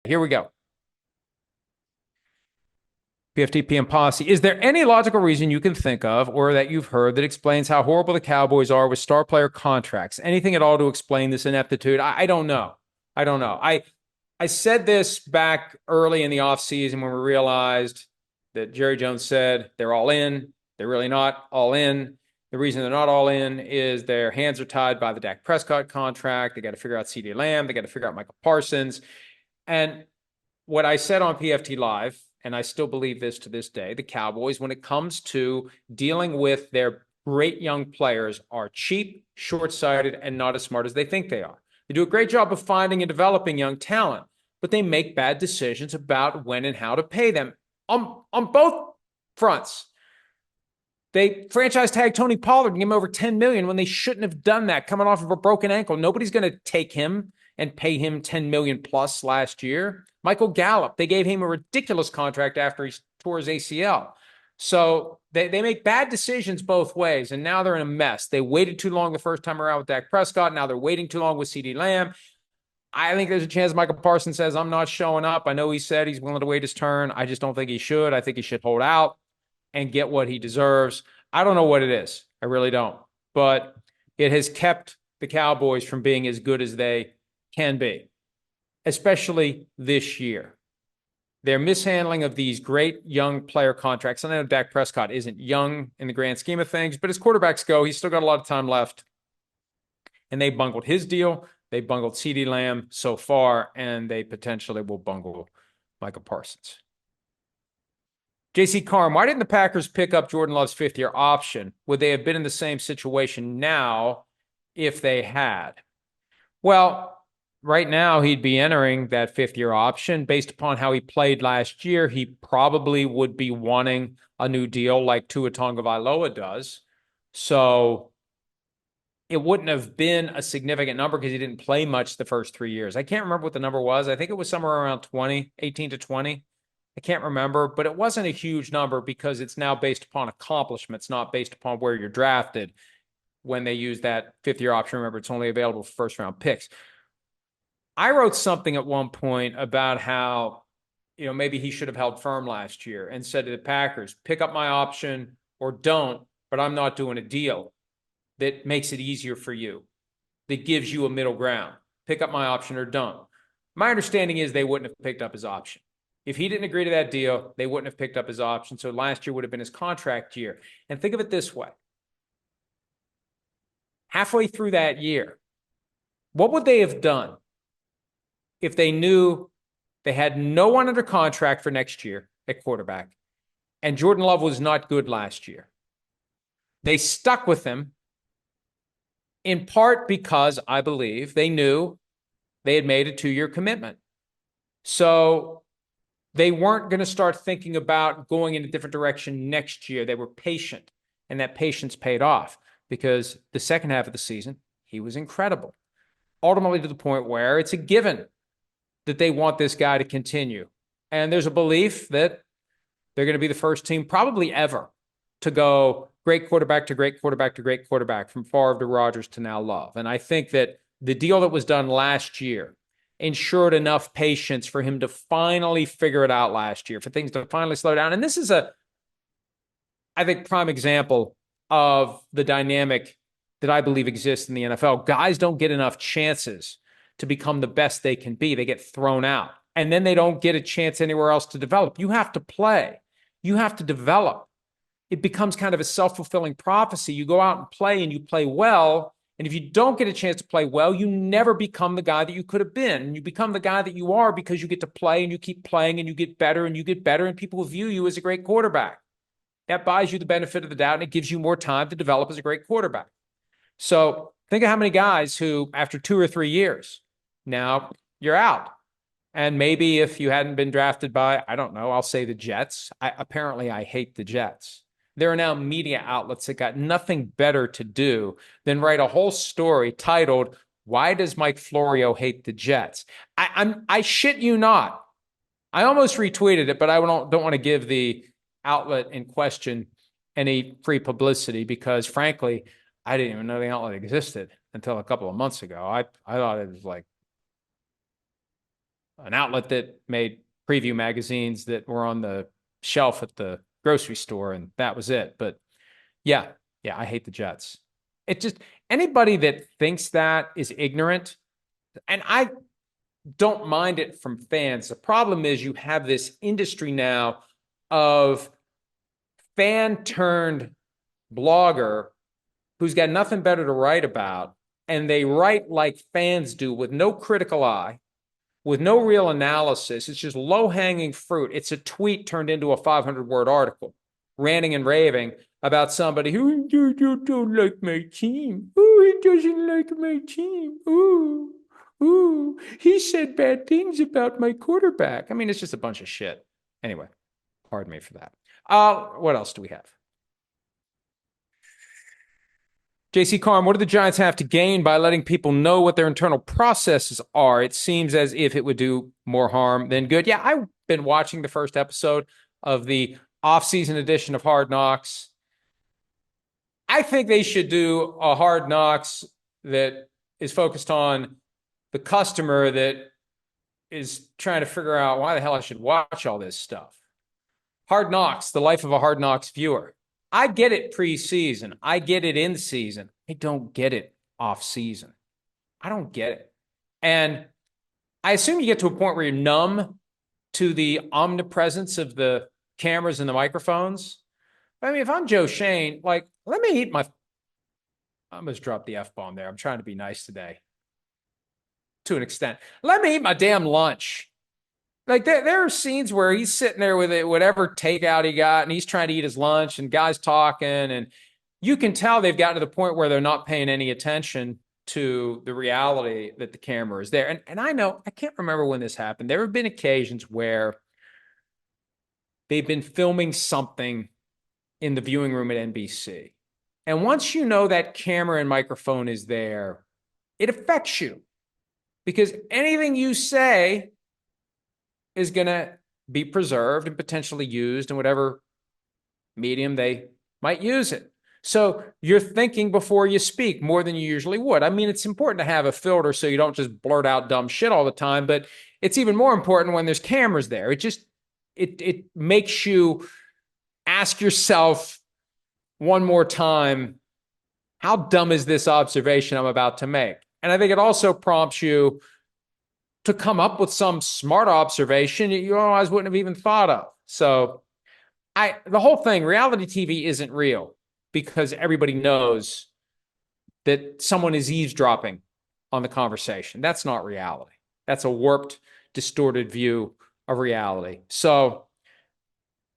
Here we go. PFT PM policy. Is there any logical reason you can think of or that you've heard that explains how horrible the Cowboys are with star player contracts? Anything at all to explain this ineptitude? I don't know. I don't know. I said this back early in the offseason when we realized that Jerry Jones said they're all in. They're really not all in. The reason they're not all in is their hands are tied by the Dak Prescott contract. They got to figure out CeeDee Lamb. They got to figure out Michael Parsons. And what I said on PFT Live, and I still believe this to this day, the Cowboys, when it comes to dealing with their great young players, are cheap, short-sighted, and not as smart as they think they are. They do a great job of finding and developing young talent, but they make bad decisions about when and how to pay them on both fronts. They franchise tag Tony Pollard and give him over $10 million when they shouldn't have done that, coming off of a broken ankle. Nobody's going to take him and pay him $10 million plus last year. Michael Gallup, they gave him a ridiculous contract after he tore his ACL. So they make bad decisions both ways, and now they're in a mess. They waited too long the first time around with Dak Prescott. Now they're waiting too long with CeeDee Lamb. I think there's a chance Michael Parsons says, I'm not showing up. I know he said he's willing to wait his turn. I just don't think he should. I think he should hold out and get what he deserves. I don't know what it is. I really don't. But it has kept the Cowboys from being as good as they can be, especially this year. Their mishandling of these great young player contracts. I know Dak Prescott isn't young in the grand scheme of things, but as quarterbacks go, he's still got a lot of time left. And they bungled his deal. They bungled CeeDee Lamb so far, and they potentially will bungle Michael Parsons. JC Carm, why didn't the Packers pick up Jordan Love's fifth-year option? Would they have been in the same situation now if they had? Well, right now he'd be entering that fifth-year option. Based upon how he played last year, he probably would be wanting a new deal like Tua Tagovailoa does. So it wouldn't have been a significant number because he didn't play much the first 3 years. I can't remember what the number was. I think it was somewhere around 20, 18 to 20. I can't remember, but it wasn't a huge number because it's now based upon accomplishments, not based upon where you're drafted. When they use that fifth-year option, remember, it's only available for first-round picks. I wrote something at one point about how, maybe he should have held firm last year and said to the Packers, pick up my option or don't, but I'm not doing a deal that makes it easier for you, that gives you a middle ground. Pick up my option or don't. My understanding is they wouldn't have picked up his option. If he didn't agree to that deal, they wouldn't have picked up his option. So last year would have been his contract year. And think of it this way. Halfway through that year, what would they have done if they knew they had no one under contract for next year at quarterback and Jordan Love was not good last year? They stuck with him in part because I believe they knew they had made a 2-year commitment. So they weren't going to start thinking about going in a different direction next year. They were patient, and that patience paid off because the second half of the season, he was incredible. Ultimately to the point where it's a given that they want this guy to continue. And there's a belief that they're going to be the first team probably ever to go great quarterback to great quarterback to great quarterback, from Favre to Rodgers to now Love. And I think that the deal that was done last year ensured enough patience for him to finally figure it out last year, for things to finally slow down. And this is I think, prime example of the dynamic that I believe exists in the NFL. Guys don't get enough chances to become the best they can be. They get thrown out, and then they don't get a chance anywhere else to develop. You have to play. You have to develop. It becomes kind of a self-fulfilling prophecy. You go out and play, and you play well. And if you don't get a chance to play well, you never become the guy that you could have been. And you become the guy that you are because you get to play and you keep playing and you get better and you get better and people view you as a great quarterback. That buys you the benefit of the doubt and it gives you more time to develop as a great quarterback. So think of how many guys who, after 2 or 3 years, now you're out. And maybe if you hadn't been drafted by, I don't know, I'll say the Jets. Apparently I hate the Jets. There are now media outlets that got nothing better to do than write a whole story titled, "Why Does Mike Florio Hate the Jets?" I shit you not. I almost retweeted it, but I don't want to give the outlet in question any free publicity because, frankly, I didn't even know the outlet existed until a couple of months ago. I thought it was like an outlet that made preview magazines that were on the shelf at the grocery store, and that was it. But yeah, I hate the Jets. It just, anybody that thinks that is ignorant, and I don't mind it from fans. The problem is you have this industry now of fan turned blogger who's got nothing better to write about, and they write like fans do with no critical eye, with no real analysis. It's just low hanging fruit. It's a tweet turned into a 500-word article, ranting and raving about somebody who don't like my team. Oh, he doesn't like my team. Ooh, he said bad things about my quarterback. I mean, it's just a bunch of shit. Anyway, pardon me for that. What else do we have? JC Carm, what do the Giants have to gain by letting people know what their internal processes are? It seems as if it would do more harm than good. Yeah, I've been watching the first episode of the off-season edition of Hard Knocks. I think they should do a Hard Knocks that is focused on the customer that is trying to figure out why the hell I should watch all this stuff. Hard Knocks, the life of a Hard Knocks viewer. I get it preseason. I get it in season. I don't get it off season. I don't get it. And I assume you get to a point where you're numb to the omnipresence of the cameras and the microphones. I mean, if I'm Joe Shane, like, let me eat my, I almost dropped the F-bomb there. I'm trying to be nice today. To an extent. Let me eat my damn lunch. Like there are scenes where he's sitting there with it, whatever takeout he got, and he's trying to eat his lunch, and guys talking, and you can tell they've gotten to the point where they're not paying any attention to the reality that the camera is there. And I know, I can't remember when this happened. There have been occasions where they've been filming something in the viewing room at NBC. And once you know that camera and microphone is there, it affects you. Because anything you say is going to be preserved and potentially used in whatever medium they might use it. So you're thinking before you speak more than you usually would. I mean, it's important to have a filter so you don't just blurt out dumb shit all the time, but it's even more important when there's cameras there. It makes you ask yourself one more time, how dumb is this observation I'm about to make? And I think it also prompts you to come up with some smart observation you otherwise wouldn't have even thought of. So the whole thing, reality TV isn't real because everybody knows that someone is eavesdropping on the conversation. That's not reality. That's a warped, distorted view of reality. So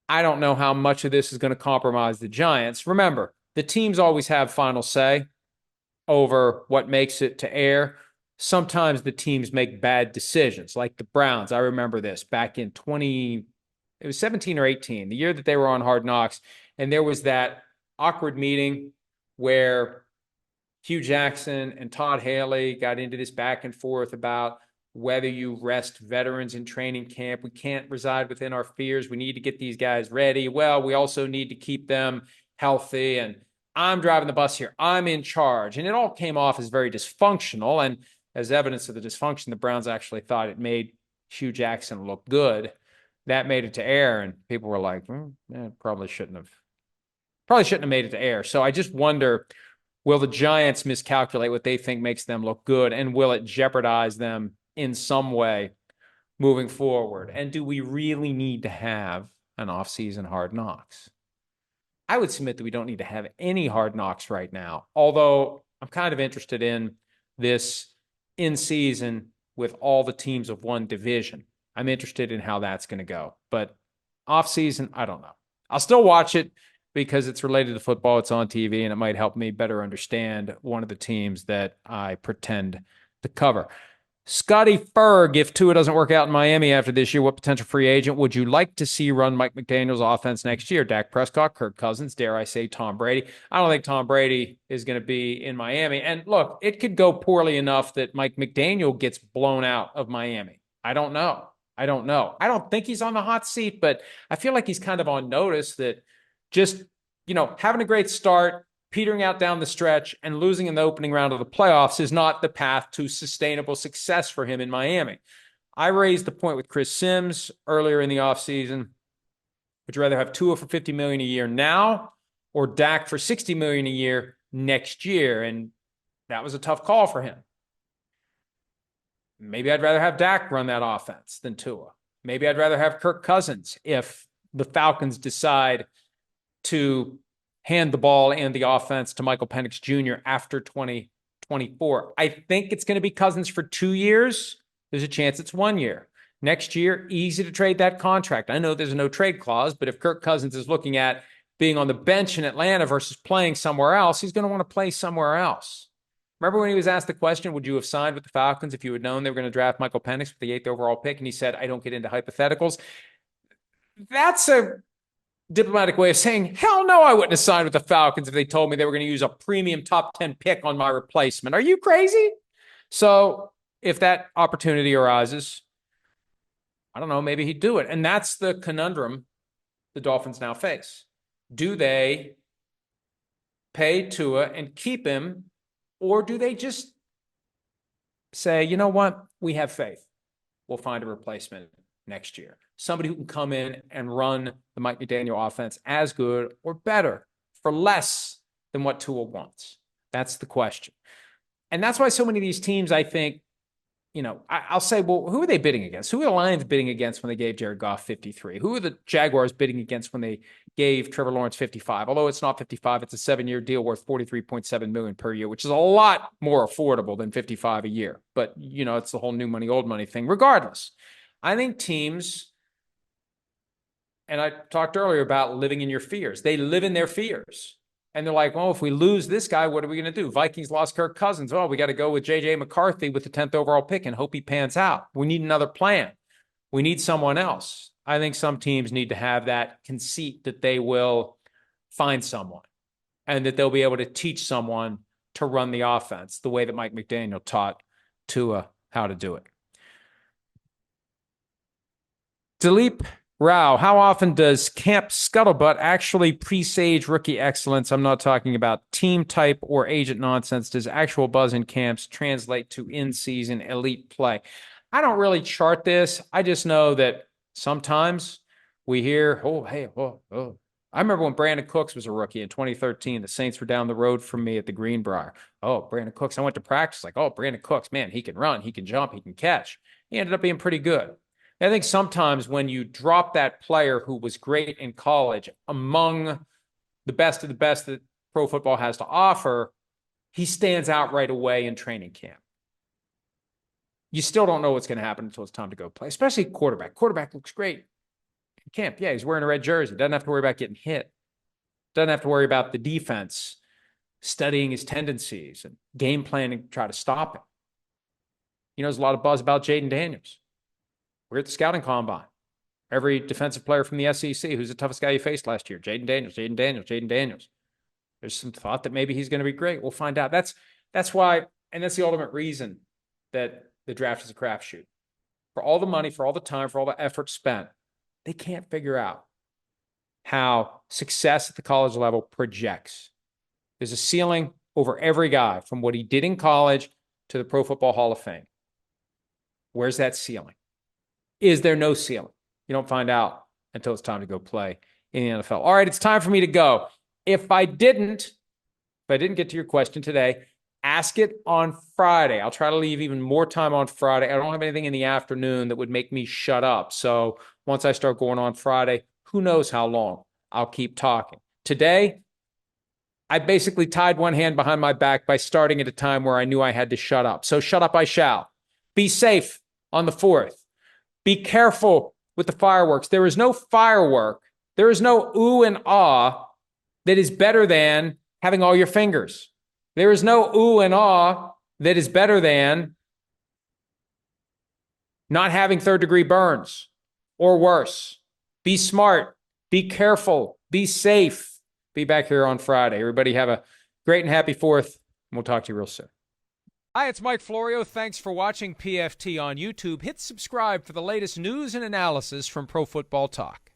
I don't know how much of this is going to compromise the Giants. Remember, the teams always have final say over what makes it to air. Sometimes the teams make bad decisions, like the Browns. I remember this back in it was 17 or 18, the year that they were on Hard Knocks. And there was that awkward meeting where Hugh Jackson and Todd Haley got into this back and forth about whether you rest veterans in training camp. We can't reside within our fears. We need to get these guys ready. Well, we also need to keep them healthy. And I'm driving the bus here. I'm in charge. And it all came off as very dysfunctional. And as evidence of the dysfunction, the Browns actually thought it made Hugh Jackson look good. That made it to air, and people were like, probably shouldn't have made it to air. So I just wonder, will the Giants miscalculate what they think makes them look good, and will it jeopardize them in some way moving forward? And do we really need to have an off-season Hard Knocks? I would submit that we don't need to have any Hard Knocks right now, although I'm kind of interested in this in season with all the teams of one division. I'm interested in how that's going to go. But off season, I don't know. I'll still watch it because it's related to football. It's on TV, and it might help me better understand one of the teams that I pretend to cover. Scotty Ferg, if Tua doesn't work out in Miami after this year, what potential free agent would you like to see run Mike McDaniel's offense next year? Dak Prescott, Kirk Cousins, dare I say Tom Brady? I don't think Tom Brady is going to be in Miami. And look, it could go poorly enough that Mike McDaniel gets blown out of Miami. I don't know. I don't think he's on the hot seat, but I feel like he's kind of on notice that just, having a great start, petering out down the stretch, and losing in the opening round of the playoffs is not the path to sustainable success for him in Miami. I raised the point with Chris Sims earlier in the offseason. Would you rather have Tua for $50 million a year now or Dak for $60 million a year next year? And that was a tough call for him. Maybe I'd rather have Dak run that offense than Tua. Maybe I'd rather have Kirk Cousins if the Falcons decide to hand the ball and the offense to Michael Penix Jr. after 2024. I think it's going to be Cousins for 2 years. There's a chance it's 1 year. Next year, easy to trade that contract. I know there's a no trade clause, but if Kirk Cousins is looking at being on the bench in Atlanta versus playing somewhere else, he's going to want to play somewhere else. Remember when he was asked the question, would you have signed with the Falcons if you had known they were going to draft Michael Penix with the 8th overall pick? And he said, I don't get into hypotheticals. That's a diplomatic way of saying, hell no, I wouldn't have signed with the Falcons if they told me they were going to use a premium top 10 pick on my replacement. Are you crazy? So if that opportunity arises, I don't know, maybe he'd do it. And that's the conundrum the Dolphins now face. Do they pay Tua and keep him, or do they just say, you know what, we have faith. We'll find a replacement next year. Somebody who can come in and run the Mike McDaniel offense as good or better for less than what Tua wants. That's the question. And that's why so many of these teams, I think, you know, I'll say, well, who are they bidding against? Who are the Lions bidding against when they gave Jared Goff 53? Who are the Jaguars bidding against when they gave Trevor Lawrence 55? Although it's not 55, it's a 7-year deal worth $43.7 million per year, which is a lot more affordable than 55 a year. But, you know, it's the whole new money, old money thing. Regardless, I think teams, and I talked earlier about living in your fears. They live in their fears. And they're like, well, if we lose this guy, what are we going to do? Vikings lost Kirk Cousins. Oh, we got to go with J.J. McCarthy with the 10th overall pick and hope he pans out. We need another plan. We need someone else. I think some teams need to have that conceit that they will find someone and that they'll be able to teach someone to run the offense the way that Mike McDaniel taught Tua how to do it. Dilip Rao, how often does Camp Scuttlebutt actually presage rookie excellence? I'm not talking about team type or agent nonsense. Does actual buzz in camps translate to in-season elite play? I don't really chart this. I just know that sometimes we hear, oh, hey, oh. I remember when Brandon Cooks was a rookie in 2013. The Saints were down the road from me at the Greenbrier. Oh, Brandon Cooks. I went to practice like, oh, Brandon Cooks, man, he can run, he can jump, he can catch. He ended up being pretty good. I think sometimes when you drop that player who was great in college among the best of the best that pro football has to offer, he stands out right away in training camp. You still don't know what's going to happen until it's time to go play, especially quarterback. Quarterback looks great in camp. Yeah, he's wearing a red jersey. Doesn't have to worry about getting hit. Doesn't have to worry about the defense studying his tendencies and game planning to try to stop him. You know, there's a lot of buzz about Jaden Daniels. We're at the scouting combine. Every defensive player from the SEC, who's the toughest guy you faced last year? Jaden Daniels. There's some thought that maybe he's going to be great. We'll find out. That's why, and that's the ultimate reason that the draft is a crapshoot. For all the money, for all the time, for all the effort spent, they can't figure out how success at the college level projects. There's a ceiling over every guy from what he did in college to the Pro Football Hall of Fame. Where's that ceiling? Is there no ceiling? You don't find out until it's time to go play in the NFL. All right, it's time for me to go. If I didn't get to your question today, ask it on Friday. I'll try to leave even more time on Friday. I don't have anything in the afternoon that would make me shut up. So once I start going on Friday, who knows how long I'll keep talking. Today, I basically tied one hand behind my back by starting at a time where I knew I had to shut up. So shut up I shall. Be safe on the 4th. Be careful with the fireworks. There is no firework. There is no ooh and ah that is better than having all your fingers. There is no ooh and ah that is better than not having third-degree burns or worse. Be smart. Be careful. Be safe. Be back here on Friday. Everybody have a great and happy 4th, and we'll talk to you real soon. Hi, it's Mike Florio. Thanks for watching PFT on YouTube. Hit subscribe for the latest news and analysis from Pro Football Talk.